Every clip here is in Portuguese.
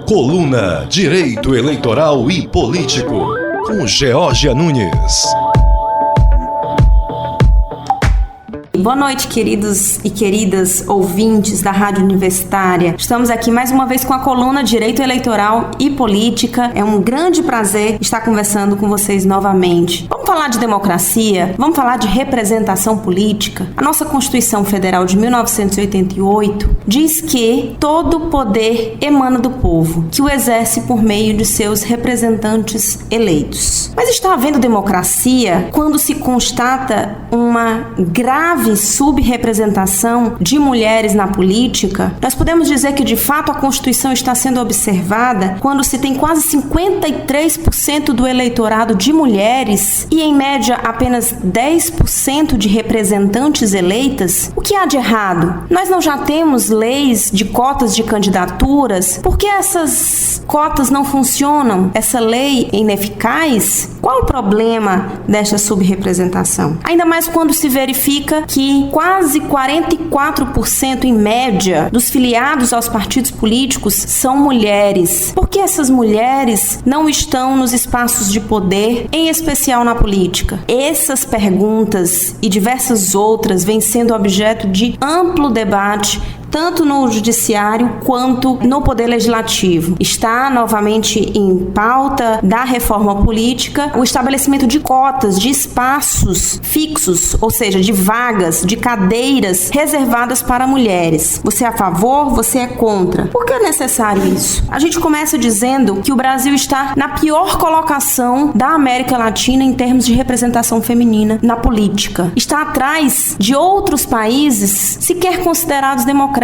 Coluna Direito Eleitoral e Político, com Geórgia Nunes. Boa noite, queridos e queridas ouvintes da Rádio Universitária. Estamos aqui mais uma vez com a coluna Direito Eleitoral e Política. É um grande prazer estar conversando com vocês novamente. Vamos falar de democracia? Vamos falar de representação política? A nossa Constituição Federal de 1988 diz que todo poder emana do povo, que o exerce por meio de seus representantes eleitos. Mas está havendo democracia quando se constata uma grave subrepresentação de mulheres na política? Nós podemos dizer que de fato a Constituição está sendo observada quando se tem quase 53% do eleitorado de mulheres e em média apenas 10% de representantes eleitas? O que há de errado? Nós não já temos leis de cotas de candidaturas? Por que essas cotas não funcionam? Essa lei é ineficaz? Qual o problema desta subrepresentação? Ainda mais quando se verifica que quase 44% em média dos filiados aos partidos políticos são mulheres. Por que essas mulheres não estão nos espaços de poder, em especial na política? Essas perguntas e diversas outras vêm sendo objeto de amplo debate tanto no judiciário quanto no poder legislativo. Está novamente em pauta da reforma política o estabelecimento de cotas, de espaços fixos, ou seja, de vagas, de cadeiras reservadas para mulheres. Você é a favor? Você é contra? Por que é necessário isso? A gente começa dizendo que o Brasil está na pior colocação da América Latina em termos de representação feminina na política. Está atrás de outros países sequer considerados democráticos,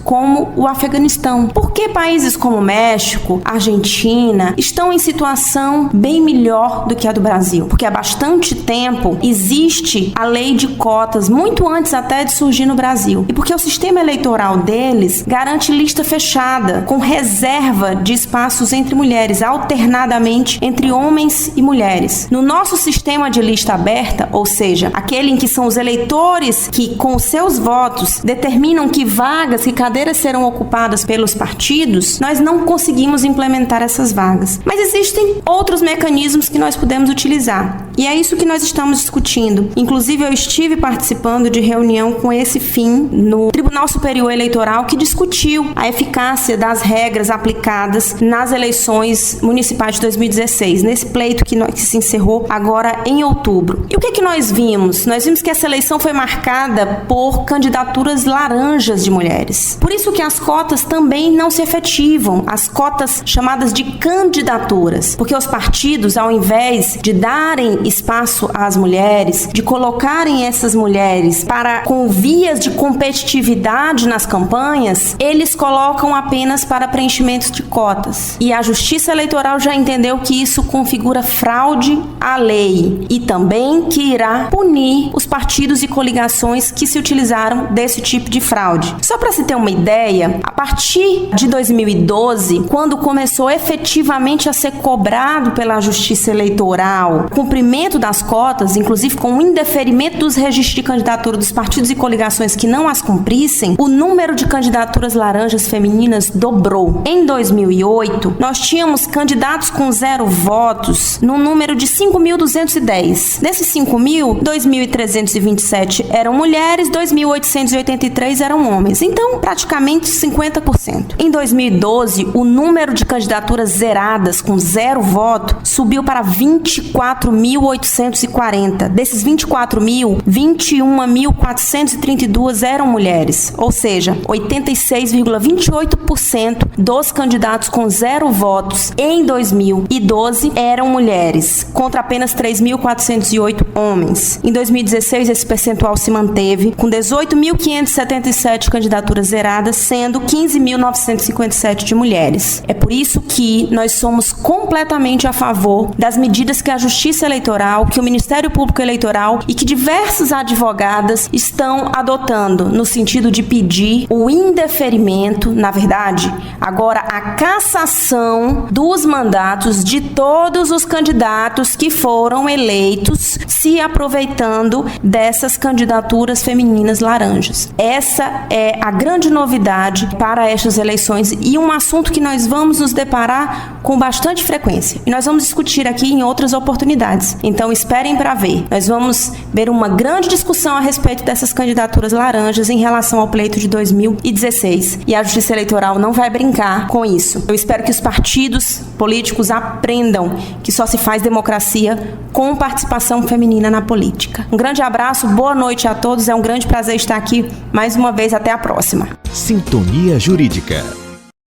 como o Afeganistão. Por que países como México, Argentina estão em situação bem melhor do que a do Brasil? Porque há bastante tempo existe a lei de cotas, muito antes até de surgir no Brasil. E porque o sistema eleitoral deles garante lista fechada, com reserva de espaços entre mulheres, alternadamente entre homens e mulheres. No nosso sistema de lista aberta, ou seja, aquele em que são os eleitores que, com os seus votos, determinam que vagas, que cadeiras serão ocupadas pelos partidos, nós não conseguimos implementar essas vagas. Mas existem outros mecanismos que nós podemos utilizar. E é isso que nós estamos discutindo. Inclusive, eu estive participando de reunião com esse fim no Tribunal Superior Eleitoral, que discutiu a eficácia das regras aplicadas nas eleições municipais de 2016, nesse pleito que se encerrou agora em outubro. E o que nós vimos? Nós vimos que essa eleição foi marcada por candidaturas laranjas de mulheres. Por isso que as cotas também não se efetivam, as cotas chamadas de candidaturas, porque os partidos, ao invés de darem espaço às mulheres, de colocarem essas mulheres com vias de competitividade nas campanhas, eles colocam apenas para preenchimentos de cotas. E a Justiça Eleitoral já entendeu que isso configura fraude à lei e também que irá punir os partidos e coligações que se utilizaram desse tipo de fraude. Só para se ter uma ideia, a partir de 2012, quando começou efetivamente a ser cobrado pela Justiça Eleitoral o cumprimento das cotas, inclusive com o indeferimento dos registros de candidatura dos partidos e coligações que não as cumprissem, o número de candidaturas laranjas femininas dobrou. Em 2008, nós tínhamos candidatos com 0 votos no número de 5.210. Desses 5.000, 2.327 eram mulheres, 2.883 eram homens. Então, praticamente 50%. Em 2012, o número de candidaturas zeradas com 0 voto subiu para 24.840. Desses 24.000, 21.432 eram mulheres, ou seja, 86,28% dos candidatos com 0 votos em 2012 eram mulheres, contra apenas 3.408 homens. Em 2016, esse percentual se manteve, com 18.577 candidaturas zeradas, sendo 15.957 de mulheres. É por isso que nós somos completamente a favor das medidas que a Justiça Eleitoral Eleitoral, que o Ministério Público Eleitoral e que diversas advogadas estão adotando no sentido de pedir o indeferimento, na verdade, agora a cassação dos mandatos de todos os candidatos que foram eleitos se aproveitando dessas candidaturas femininas laranjas. Essa é a grande novidade para estas eleições e um assunto que nós vamos nos deparar com bastante frequência. E nós vamos discutir aqui em outras oportunidades. Então esperem para ver. Nós vamos ver uma grande discussão a respeito dessas candidaturas laranjas em relação ao pleito de 2016. E a Justiça Eleitoral não vai brincar com isso. Eu espero que os partidos políticos aprendam que só se faz democracia com participação feminina na política. Um grande abraço, boa noite a todos. É um grande prazer estar aqui mais uma vez. Até a próxima. Sintonia Jurídica.